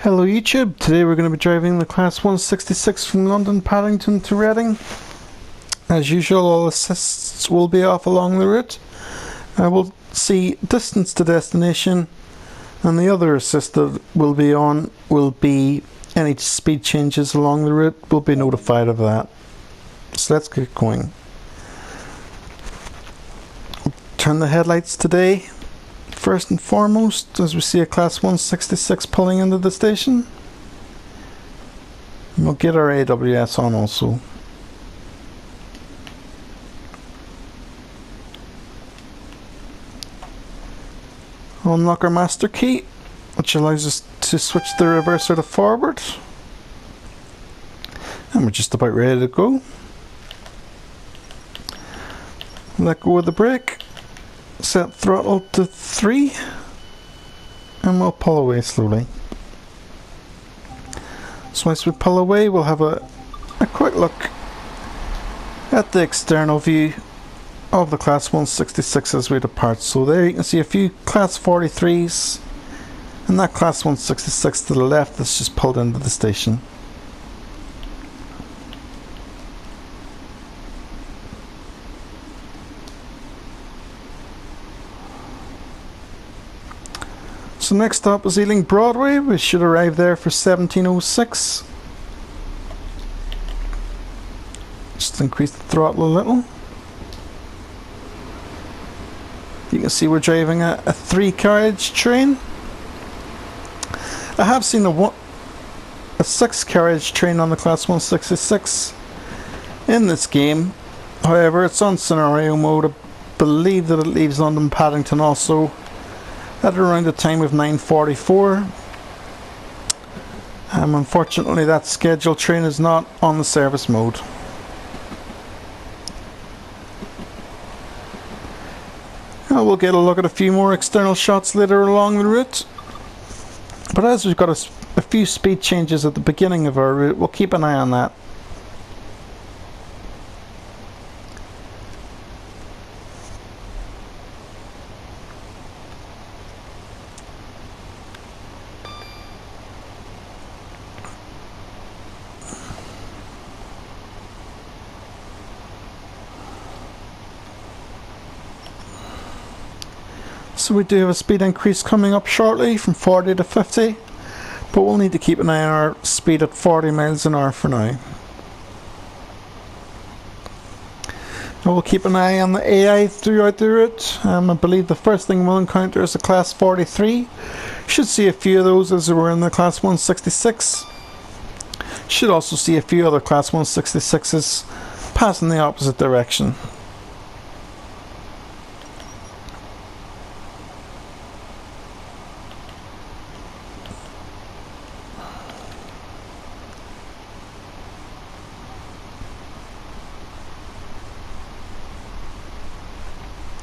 Hello YouTube, today we're going to be driving the Class 166 from London Paddington to Reading. As usual, all assists will be off along the route. I will see distance to destination, and the other assist that will be on will be any speed changes along the route. Will be notified of that. So let's get going. Turn the headlights today. First and foremost, as we see a Class 166 pulling into the station. And we'll get our AWS on also. Unlock our master key, which allows us to switch the reverser to forward. And we're just about ready to go. Let go of the brake. Set throttle to 3 and we'll pull away slowly. So as we pull away, we'll have a quick look at the external view of the Class 166 as we depart. So there you can see a few Class 43s and that Class 166 to the left that's just pulled into the station. So next stop is Ealing Broadway. We should arrive there for 17:06. Just increase the throttle a little. You can see we're driving a 3-carriage train. I have seen a 6-carriage train on the Class 166 in this game. However, it's on scenario mode. I believe that it leaves London Paddington also at around the time of 9:44. Unfortunately, that scheduled train is not on the service mode. We'll get a look at a few more external shots later along the route. But as we've got a few speed changes at the beginning of our route, we'll keep an eye on that. So we do have a speed increase coming up shortly from 40 to 50, but we'll need to keep an eye on our speed at 40 miles an hour for now. And we'll keep an eye on the AI throughout the route. I believe the first thing we'll encounter is a Class 43. Should see a few of those as we were in the Class 166. Should also see a few other Class 166s passing the opposite direction.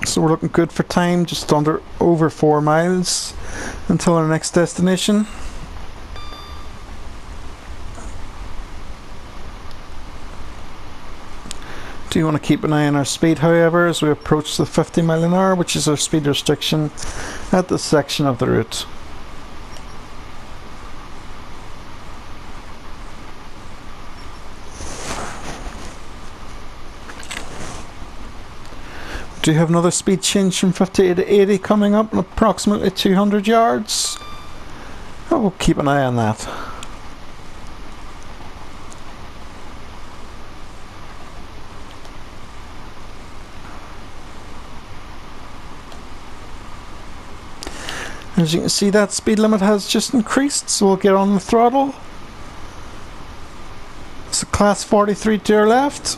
So we're looking good for time, just over 4 miles until our next destination. Do want to keep an eye on our speed, however, as we approach the 50 mile an hour, which is our speed restriction at this section of the route. Do have another speed change from 50 to 80 coming up in approximately 200 yards. We'll keep an eye on that. As you can see, that speed limit has just increased, so we'll get on the throttle. It's a Class 43 to our left.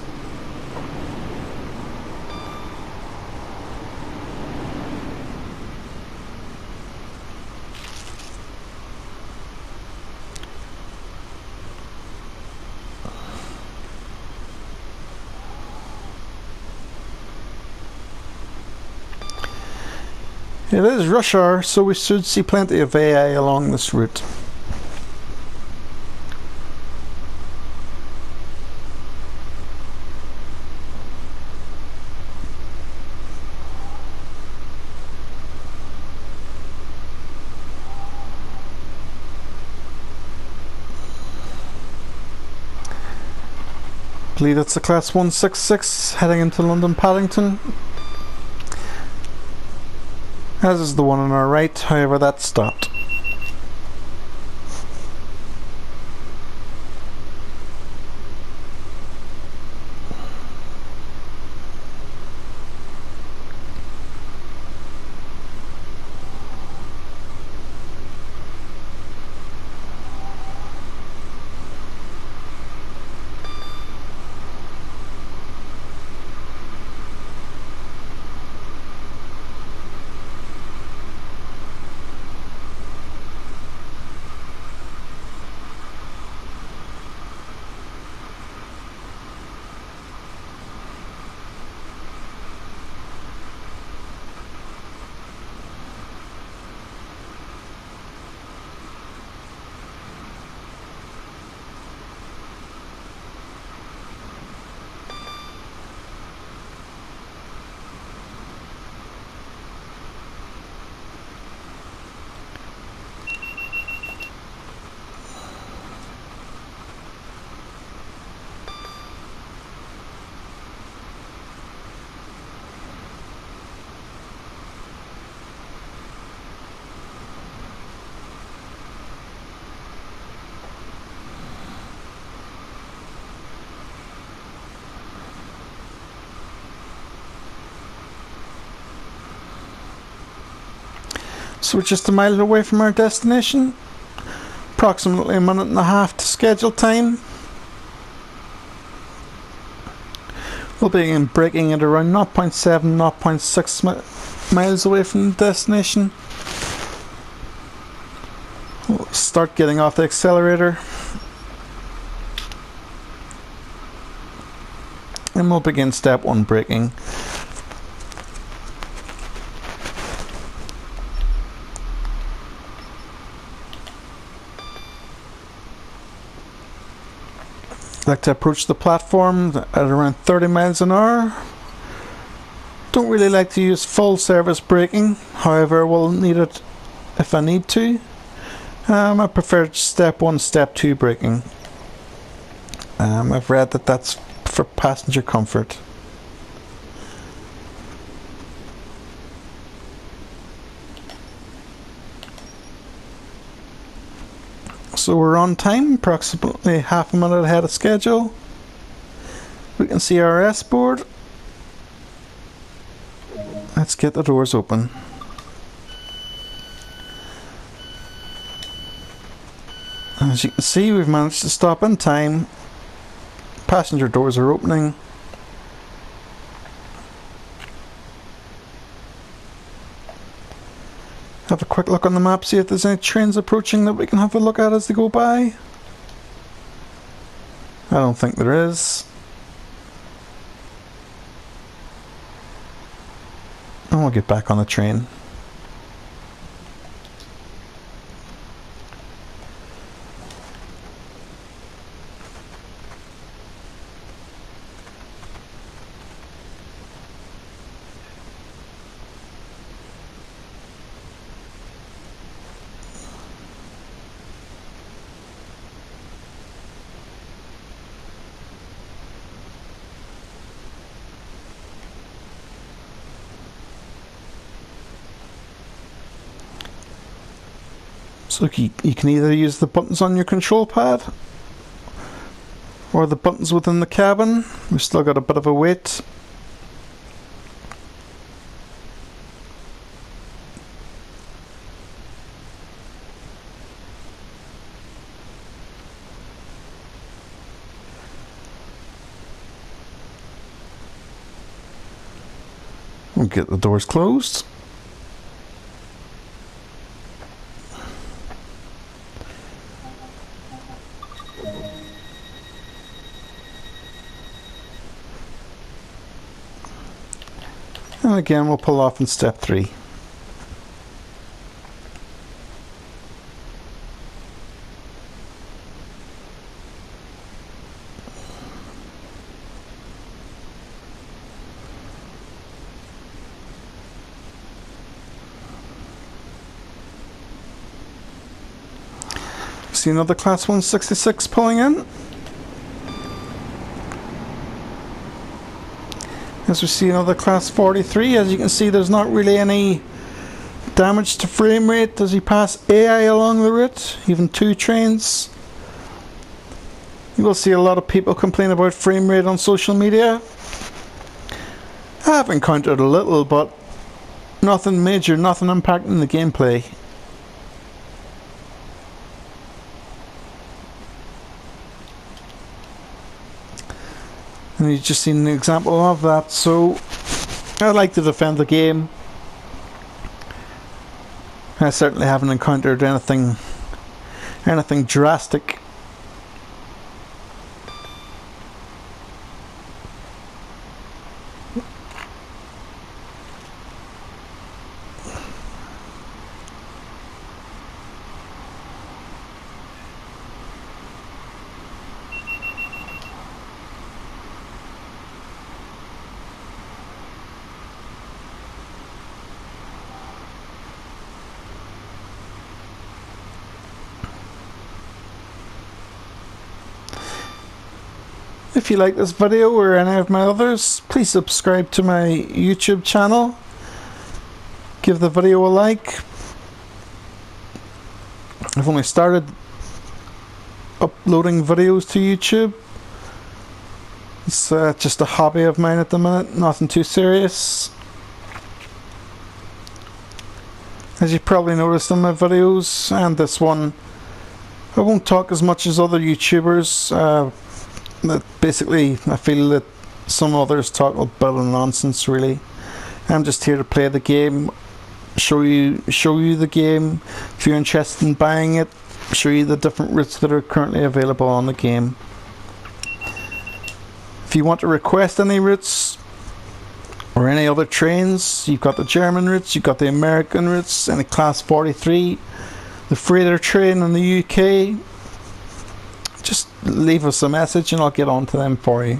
It is rush hour, so we should see plenty of AI along this route. I believe that's the class 166 heading into London Paddington. As is the one on our right, however that stopped. So we're just a mile away from our destination. Approximately a minute and a half to schedule time. We'll begin braking at around 0.7, 0.6 miles away from the destination. We'll start getting off the accelerator. And we'll begin step 1 braking. I like to approach the platform at around 30 miles an hour. Don't really like to use full service braking, however we'll need it if I need to. I prefer step 1, step 2 braking. I've read that that's for passenger comfort. So we're on time, approximately half a minute ahead of schedule. We can see our S board. Let's get the doors open. As you can see, we've managed to stop in time. Passenger doors are opening. Have a quick look on the map, see if there's any trains approaching that we can have a look at as they go by. I don't think there is. And we'll get back on the train. So you can either use the buttons on your control pad or the buttons within the cabin. We've still got a bit of a wait. We'll get the doors closed. And again, we'll pull off in step 3. See another class 166 pulling in. As we see another class 43, as you can see there's not really any damage to frame rate as you pass AI along the route, even 2 trains. You will see a lot of people complain about frame rate on social media. I have encountered a little, but nothing major, nothing impacting the gameplay. And you've just seen an example of that, so I like to defend the game. I certainly haven't encountered anything drastic. If you like this video or any of my others, please subscribe to my YouTube channel. Give the video a like. I've only started uploading videos to YouTube. It's just a hobby of mine at the minute, nothing too serious. As you probably noticed in my videos, and this one, I won't talk as much as other YouTubers. Basically, I feel that some others talk a bit of nonsense. Really, I'm just here to play the game, show you the game. If you're interested in buying it, show you the different routes that are currently available on the game. If you want to request any routes or any other trains, you've got the German routes, you've got the American routes, and the Class 43, the freighter train in the UK. Just leave us a message and I'll get on to them for you.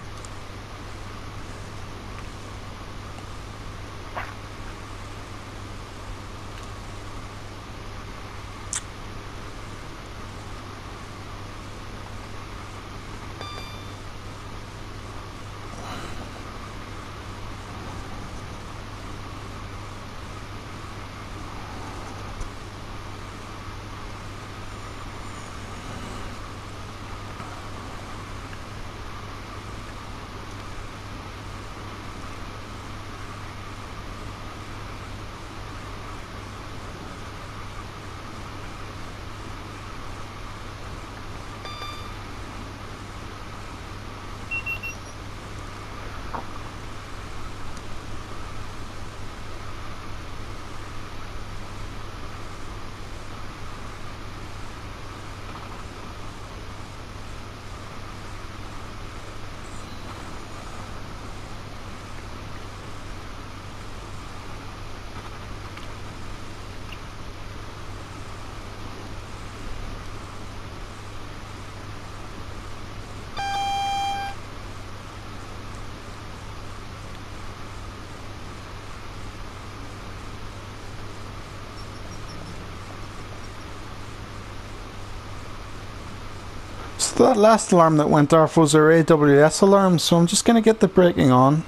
So that last alarm that went off was our AWS alarm, so I'm just going to get the braking on.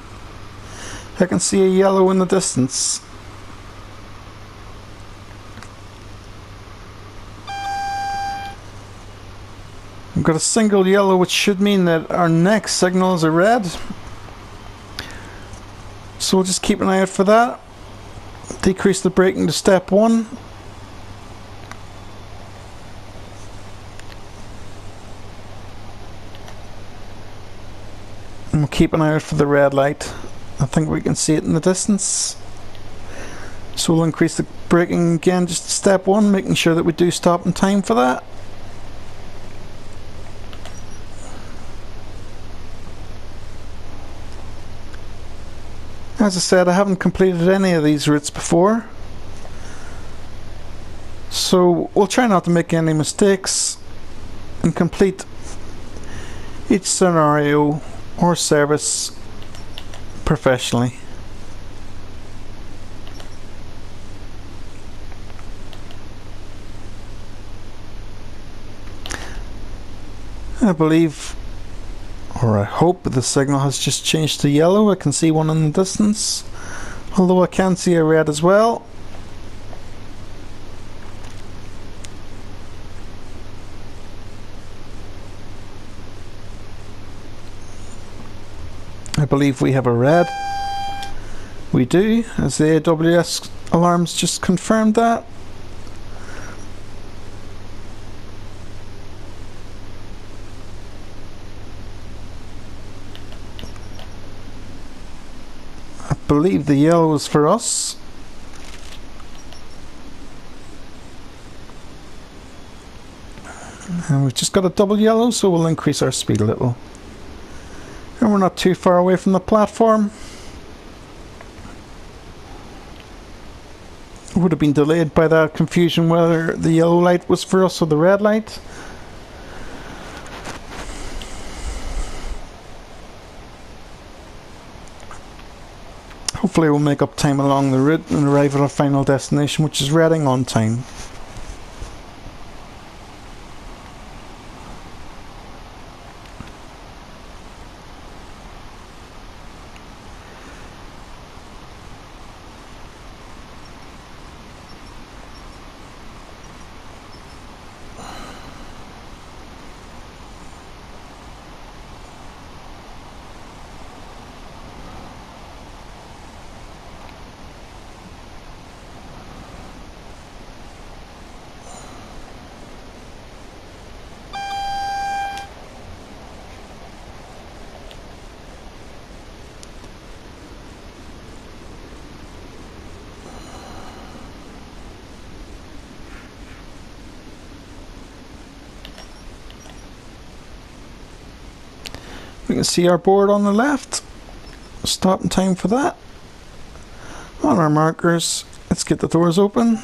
I can see a yellow in the distance. I've got a single yellow, which should mean that our next signal is a red. So we'll just keep an eye out for that. Decrease the braking to step 1. And we'll keep an eye out for the red light. I think we can see it in the distance. So we'll increase the braking again just to step 1, making sure that we do stop in time for that. As I said, I haven't completed any of these routes before, so we'll try not to make any mistakes and complete each scenario or service professionally. I believe Or I hope the signal has just changed to yellow. I can see one in the distance. Although I can see a red as well. I believe we have a red. We do, as the AWS alarms just confirmed that. I believe the yellow is for us. And we've just got a double yellow, so we'll increase our speed a little. And we're not too far away from the platform. Would have been delayed by that confusion whether the yellow light was for us or the red light. Hopefully we'll make up time along the route and arrive at our final destination, which is Reading, on time. We can see our board on the left. Stop in time for that. On our markers, let's get the doors open.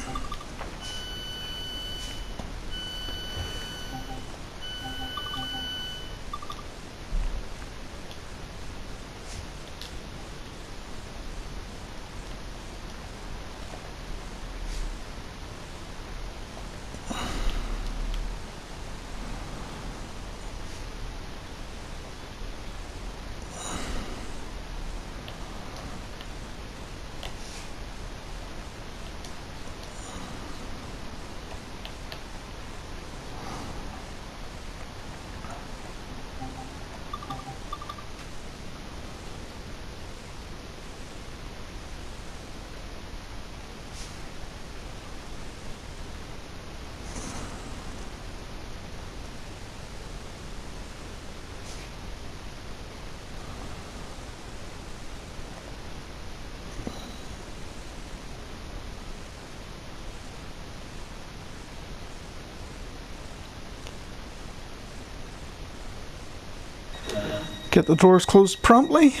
Get the doors closed promptly.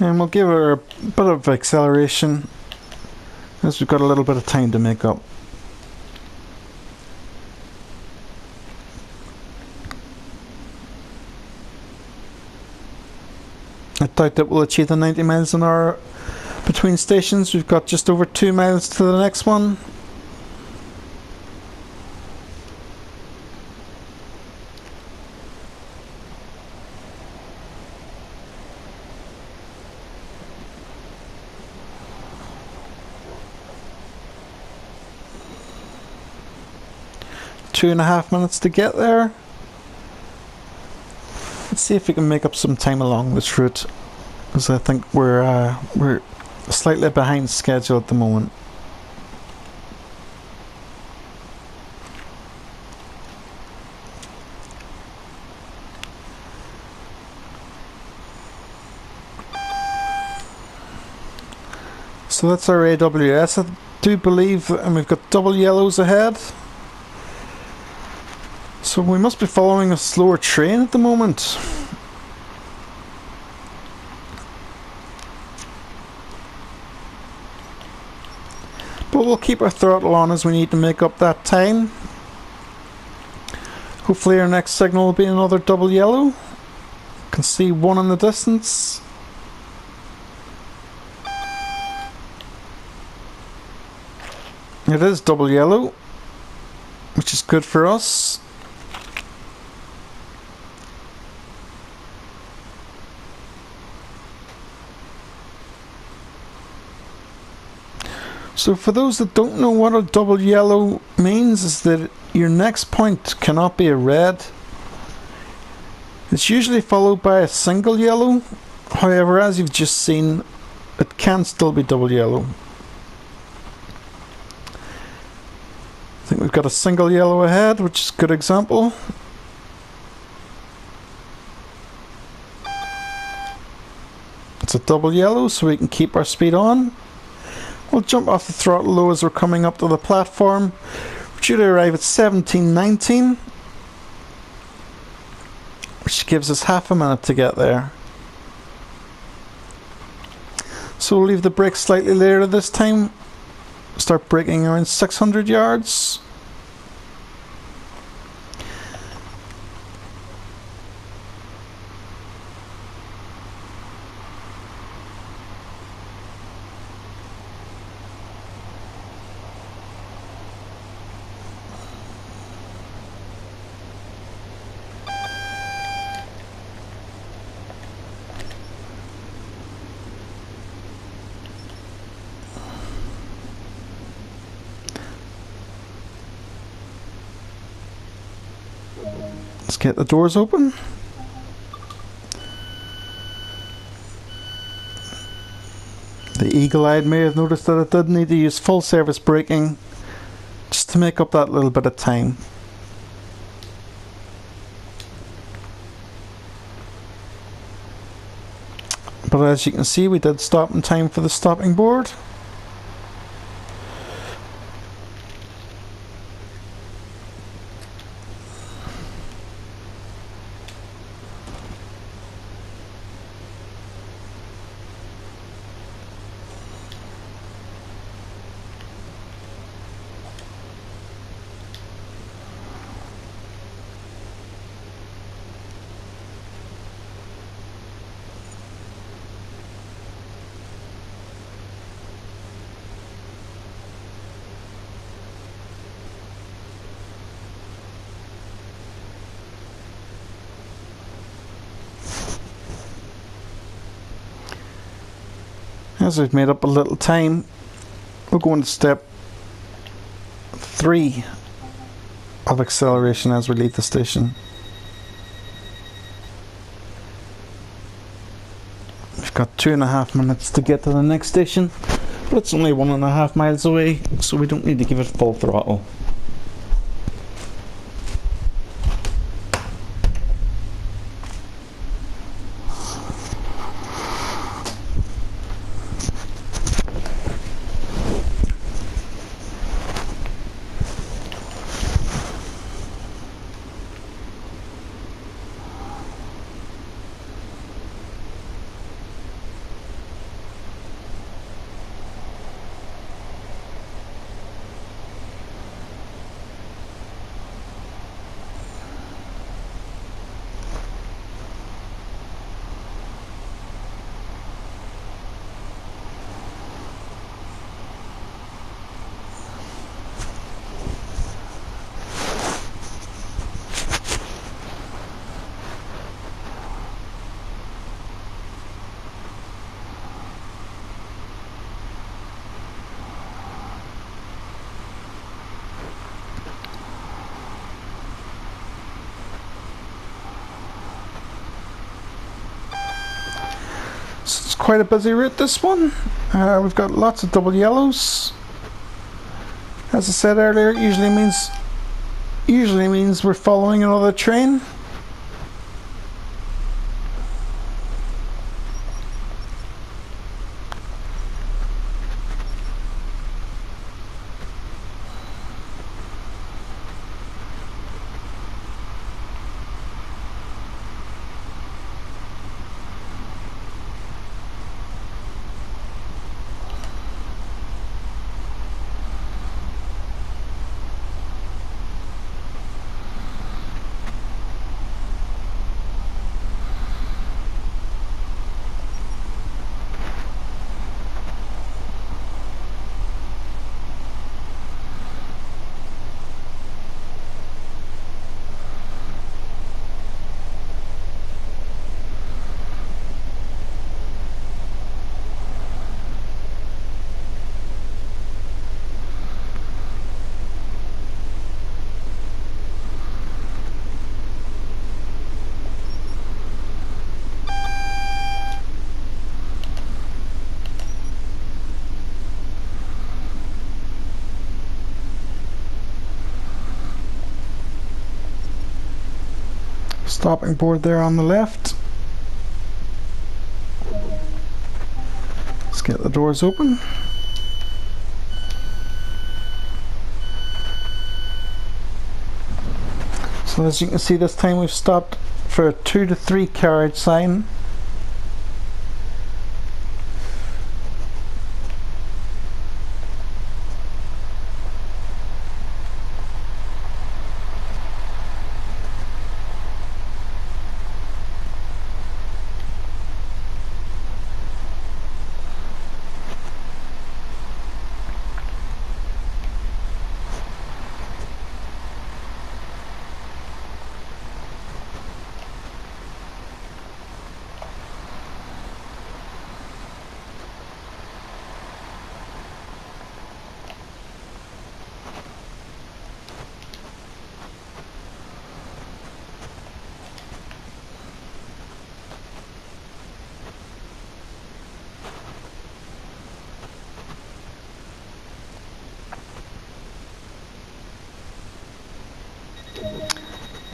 And we'll give her a bit of acceleration as we've got a little bit of time to make up. I doubt that we'll achieve the 90 miles an hour between stations. We've got just over 2 miles to the next one. Two and a half minutes to get there. Let's see if we can make up some time along this route, because I think we're slightly behind schedule at the moment. So that's our AWS, I do believe, and we've got double yellows ahead. So we must be following a slower train at the moment. But we'll keep our throttle on as we need to make up that time. Hopefully our next signal will be another double yellow. Can see one in the distance. It is double yellow, which is good for us. So for those that don't know what a double yellow means, is that your next point cannot be a red. It's usually followed by a single yellow. However, as you've just seen, it can still be double yellow. I think we've got a single yellow ahead, which is a good example. It's a double yellow, so we can keep our speed on. We'll jump off the throttle low as we're coming up to the platform. We're due to arrive at 17:19, which gives us half a minute to get there. So we'll leave the brakes slightly later this time. Start braking around 600 yards. Let's get the doors open. The eagle-eyed may have noticed that it did need to use full service braking just to make up that little bit of time. But as you can see, we did stop in time for the stopping board. As we've made up a little time, we'll go into step 3 of acceleration as we leave the station. We've got 2.5 minutes to get to the next station, but it's only 1.5 miles away, so we don't need to give it full throttle. So it's quite a busy route, this one. We've got lots of double yellows. As I said earlier, it usually means we're following another train. stopping board there on the left. Let's get the doors open. So as you can see, this time we've stopped for a 2 to 3 carriage sign.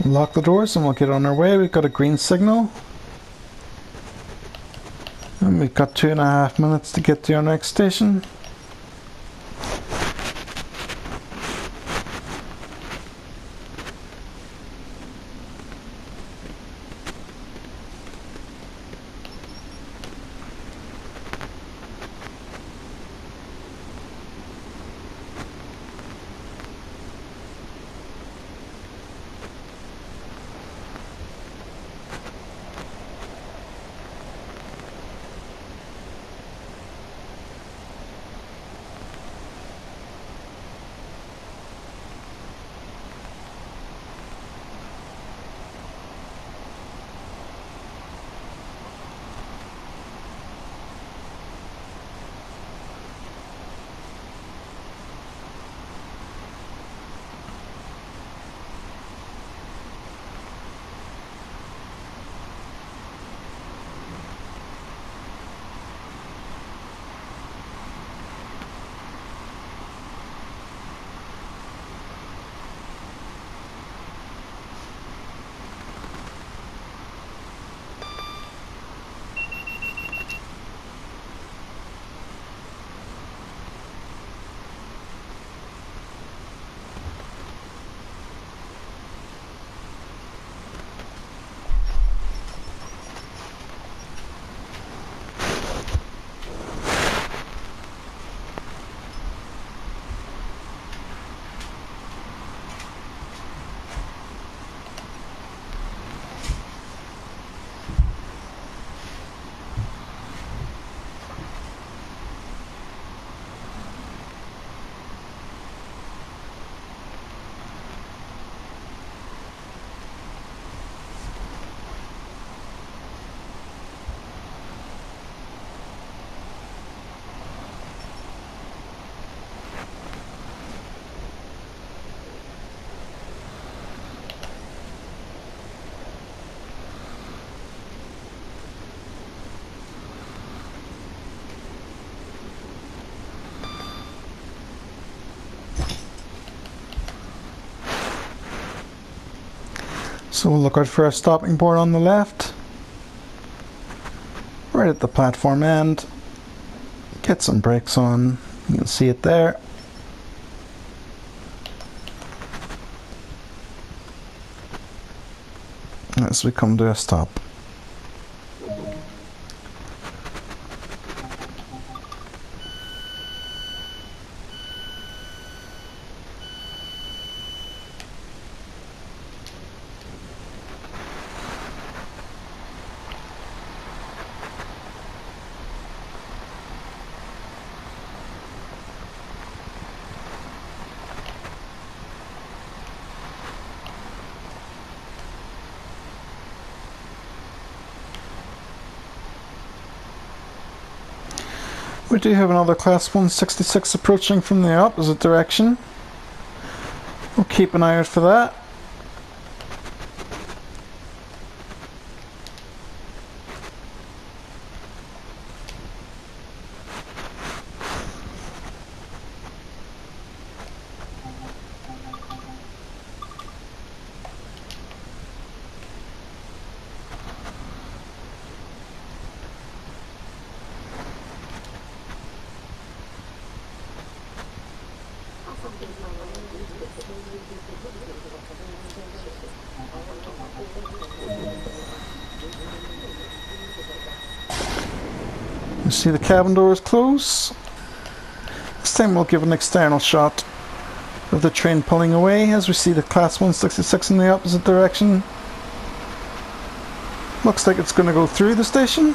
Lock the doors and we'll get on our way. We've got a green signal. And we've got 2.5 minutes to get to our next station. So we'll look out for a stopping board on the left, right at the platform end. Get some brakes on, you can see it there. As we come to a stop. We do have another Class 166 approaching from the opposite direction. We'll keep an eye out for that. You see the cabin doors close. This time we'll give an external shot of the train pulling away as we see the Class 166 in the opposite direction. Looks like it's going to go through the station.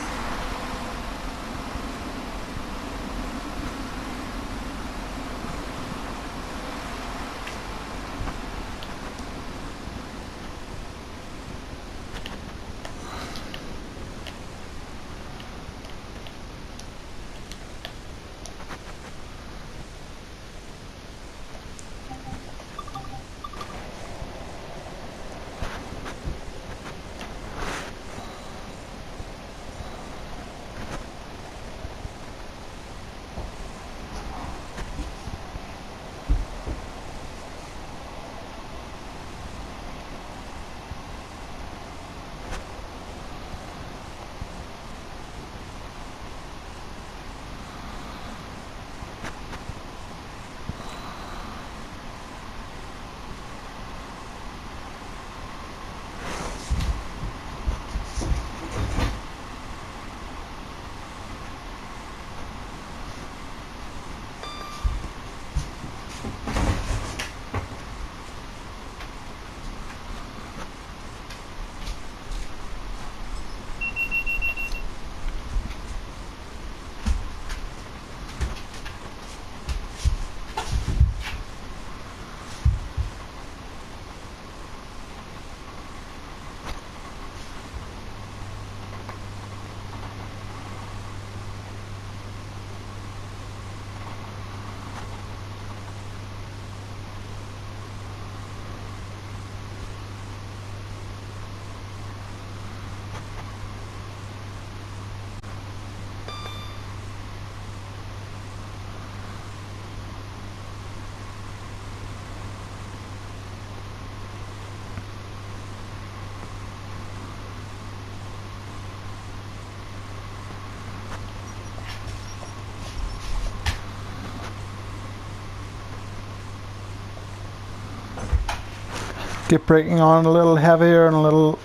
Get braking on a little heavier and a little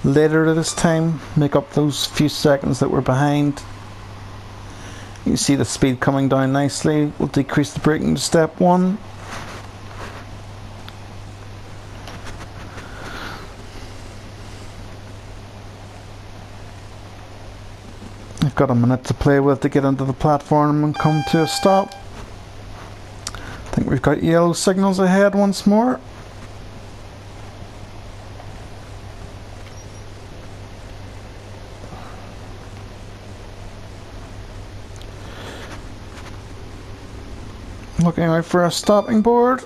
later this time. Make up those few seconds that we're behind. You see the speed coming down nicely. We'll decrease the braking to step 1. I've got a minute to play with to get into the platform and come to a stop. I think we've got yellow signals ahead once more. Looking out for a stopping board.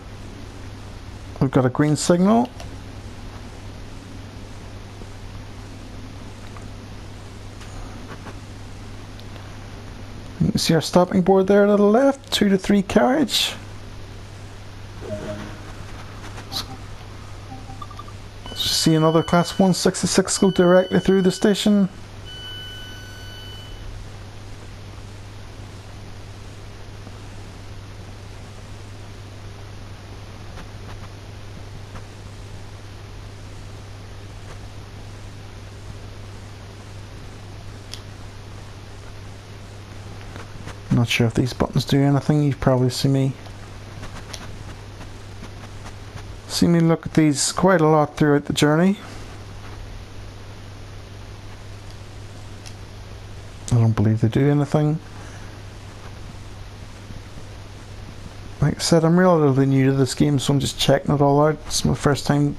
We've got a green signal. You can see our stopping board there to the left, 2 to 3 carriage. See another Class 166 go directly through the station. Not sure if these buttons do anything. You probably see me look at these quite a lot throughout the journey. I don't believe they do anything. Like I said, I'm relatively new to this game, so I'm just checking it all out. It's my first time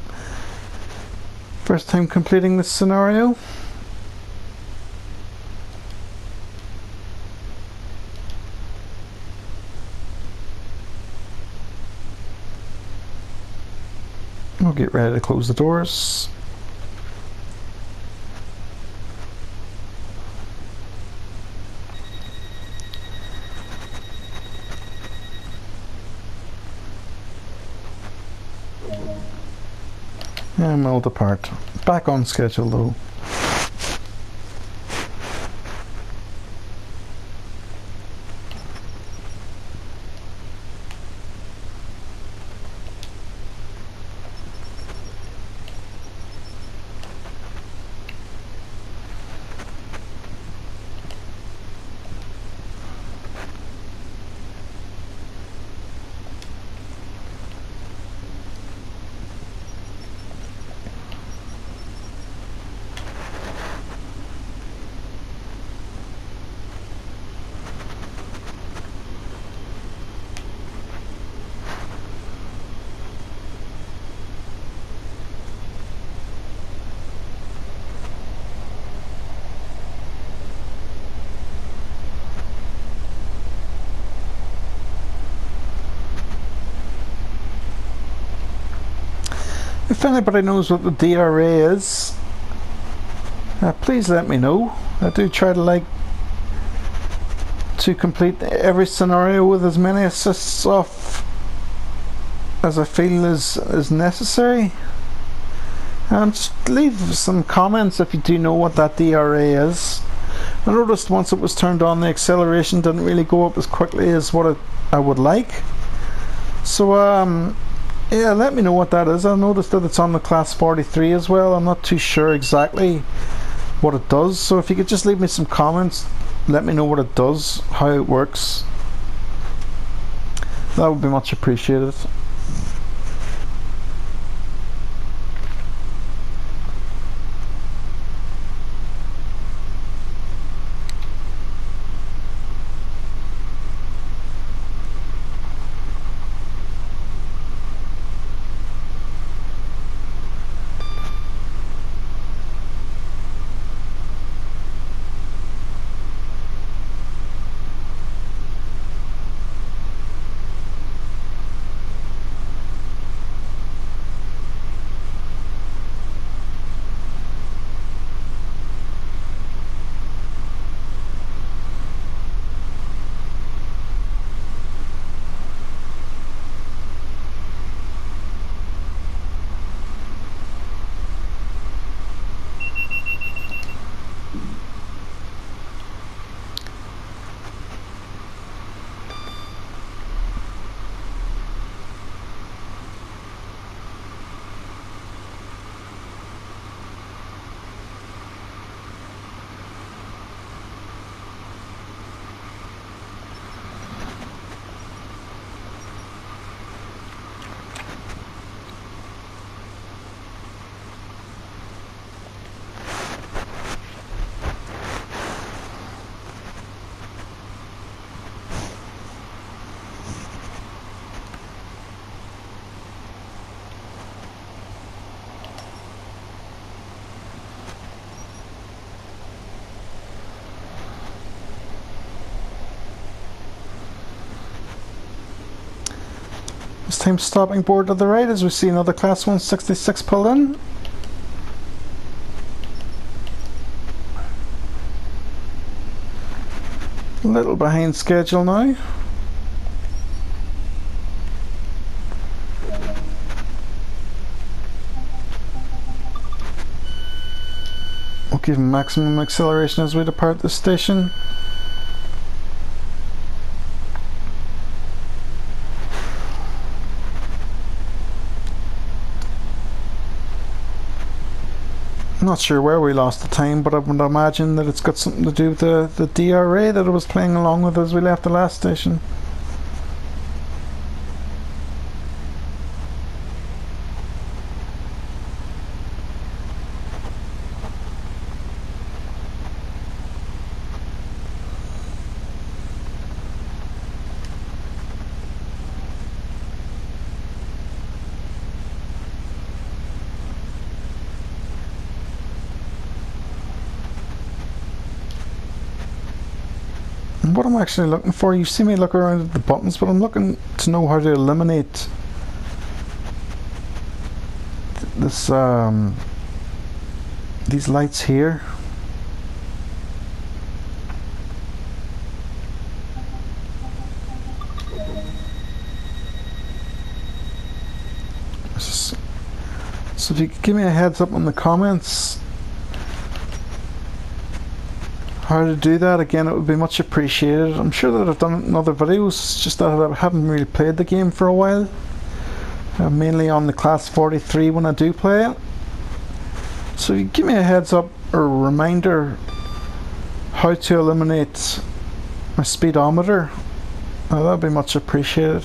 completing this scenario. We'll get ready to close the doors. And we'll depart. Back on schedule though. If anybody knows what the DRA is, please let me know. I do try to complete every scenario with as many assists off as I feel is necessary. Just leave some comments if you do know what that DRA is. I noticed once it was turned on, the acceleration didn't really go up as quickly as what I would like. So yeah, let me know what that is. I noticed that it's on the class 43 as well. I'm not too sure exactly what it does, so if you could just leave me some comments, let me know what it does, how it works. That would be much appreciated. This time stopping board to the right as we see another class 166 pull in. A little behind schedule now. We'll give maximum acceleration as we depart the station. I'm not sure where we lost the time, but I would imagine that it's got something to do with the DRA that it was playing along with as we left the last station. What I'm actually looking for, you see me look around at the buttons, but I'm looking to know how to eliminate this these lights here. So if you could give me a heads up in the comments how to do that, again, it would be much appreciated. I'm sure that I've done it in other videos, it's just that I haven't really played the game for a while. Mainly on the class 43 when I do play it. So you give me a heads up or a reminder how to eliminate my speedometer, that would be much appreciated.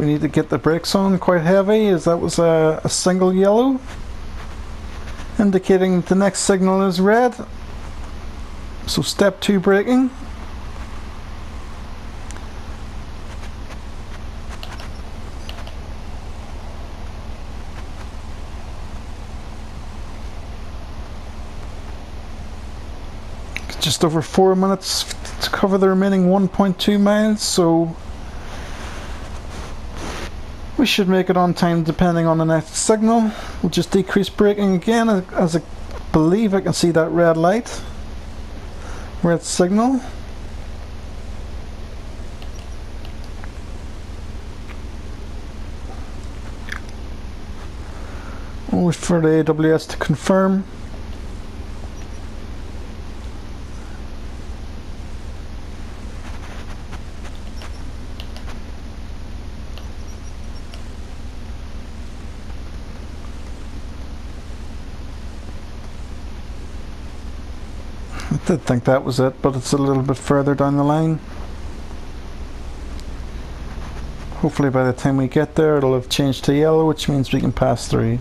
We need to get the brakes on quite heavy, as that was a single yellow, indicating the next signal is red. So step 2 braking. Just over 4 minutes to cover the remaining 1.2 miles, so we should make it on time depending on the next signal. We'll just decrease braking again, as I believe I can see that red light, red signal. We'll wait for the AWS to confirm. I did think that was it, but it's a little bit further down the line. Hopefully by the time we get there it'll have changed to yellow, which means we can pass through.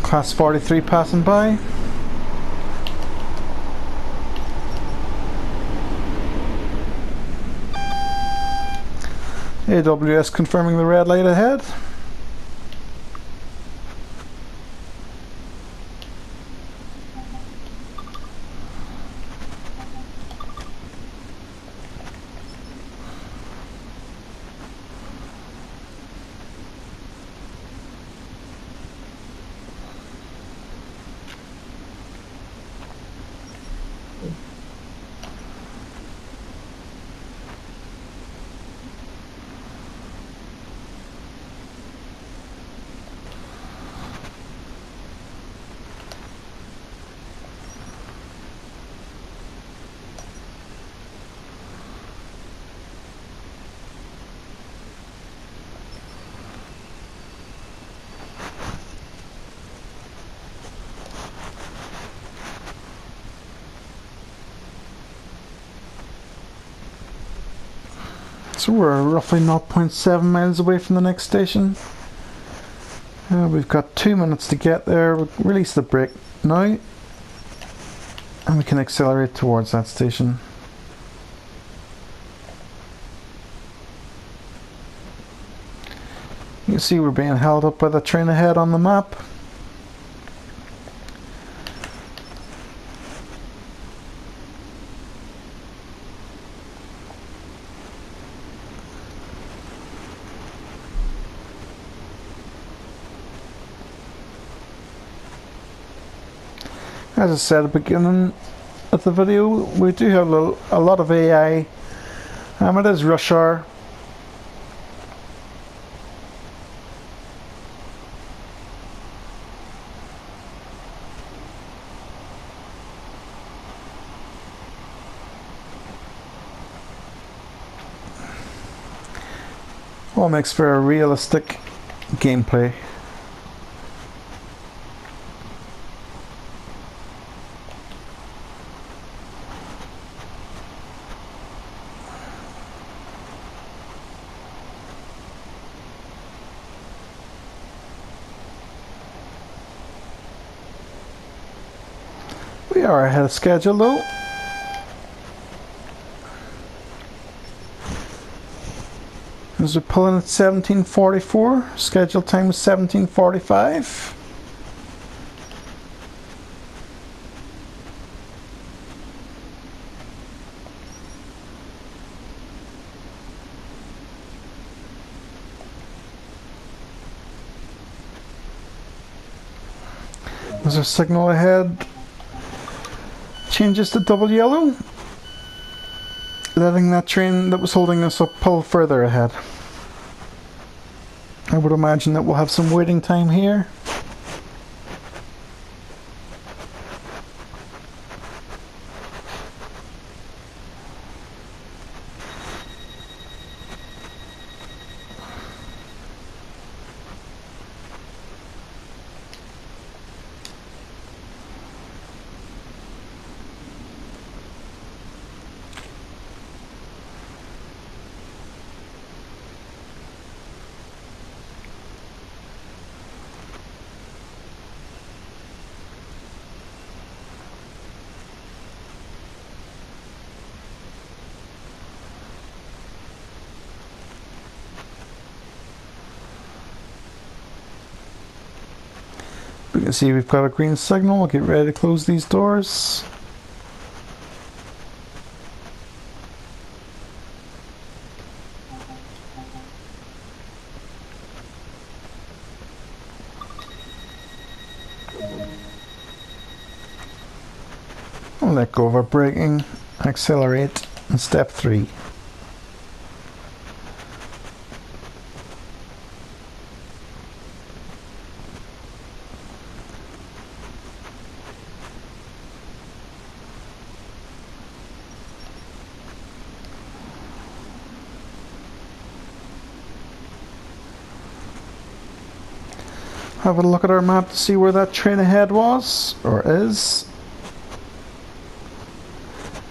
Class 43 passing by. AWS confirming the red light ahead. So we're roughly 0.7 miles away from the next station. We've got 2 minutes to get there. We'll release the brake now, and we can accelerate towards that station. You can see we're being held up by the train ahead on the map. As I said at the beginning of the video, we do have a lot of AI. It is rush hour. All makes for a realistic gameplay. We are ahead of schedule though. As we pull in at 17:44, scheduled time is 17:45. There's a signal ahead. Changes to double yellow, letting that train that was holding us up pull further ahead. I would imagine that we'll have some waiting time here. We can see we've got a green signal. We'll get ready to close these doors. We'll let go of our braking, accelerate, and step 3. Have a look at our map to see where that train ahead was, or is.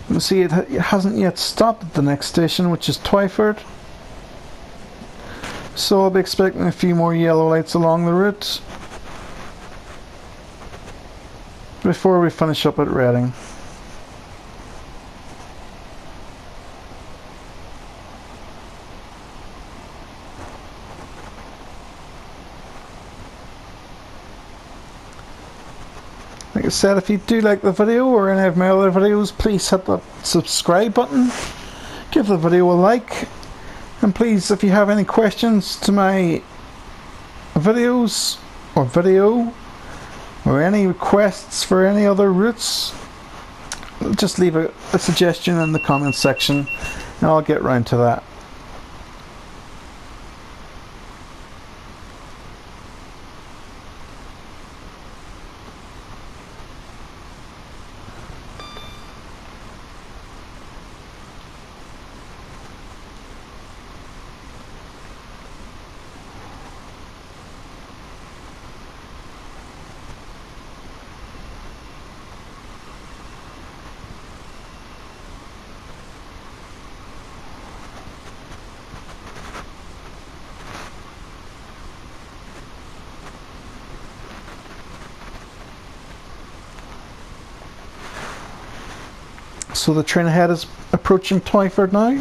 You can see it hasn't yet stopped at the next station, which is Twyford. So I'll be expecting a few more yellow lights along the route before we finish up at Reading. Like I said, if you do like the video or any of my other videos, please hit that subscribe button, give the video a like, and please, if you have any questions to my videos or video, or any requests for any other routes, just leave a suggestion in the comments section and I'll get round to that. So the train ahead is approaching Twyford now.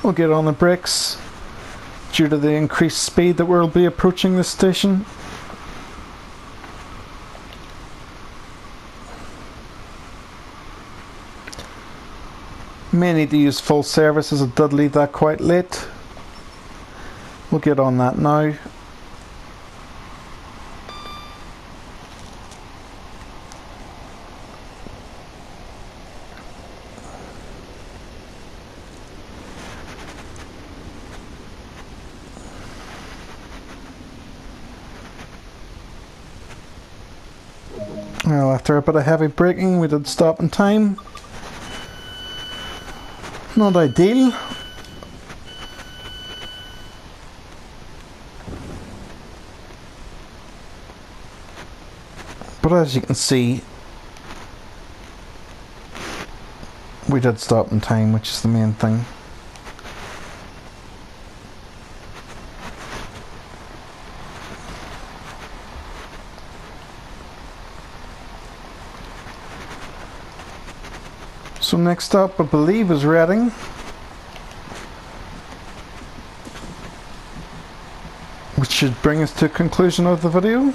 We'll get on the brakes due to the increased speed that we'll be approaching this station. May need to use full service as it did leave that quite late. We'll get on that now. Well, after a bit of heavy braking, we did stop in time. Not ideal. But as you can see, we did stop in time, which is the main thing. So next up, I believe, is Reading. Which should bring us to a conclusion of the video.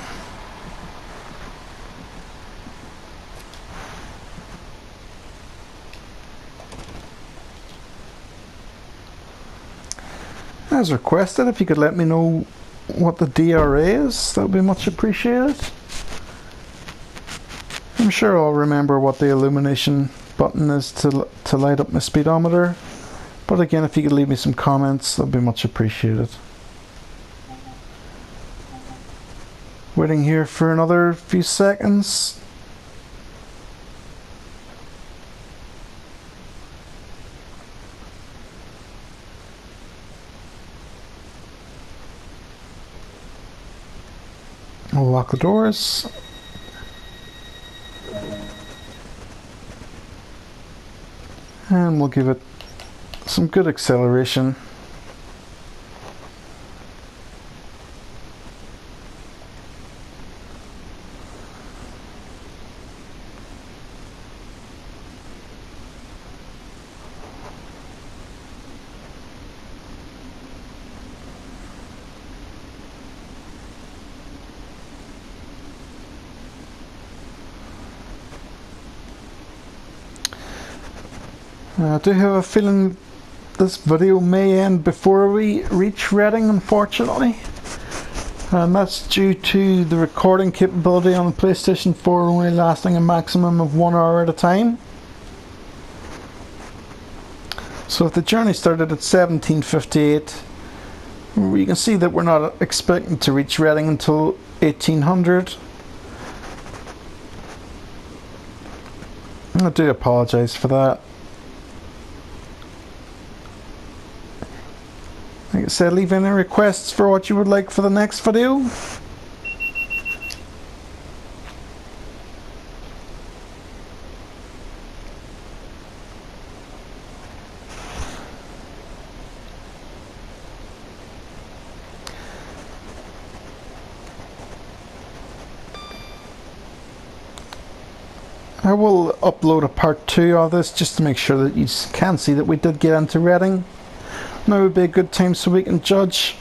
As requested, if you could let me know what the DRA is, that would be much appreciated. I'm sure I'll remember what the illumination button is to light up my speedometer, but again, if you could leave me some comments, that would be much appreciated. Waiting here for another few seconds. I'll lock the doors. And we'll give it some good acceleration. I do have a feeling this video may end before we reach Reading, unfortunately. And that's due to the recording capability on the PlayStation 4 only lasting a maximum of 1 hour at a time. So if the journey started at 17:58, you can see that we're not expecting to reach Reading until 1800. I do apologise for that. Like I said, leave any requests for what you would like for the next video. I will upload a part 2 of this just to make sure that you can see that we did get into Reading. Now would be a good time so we can judge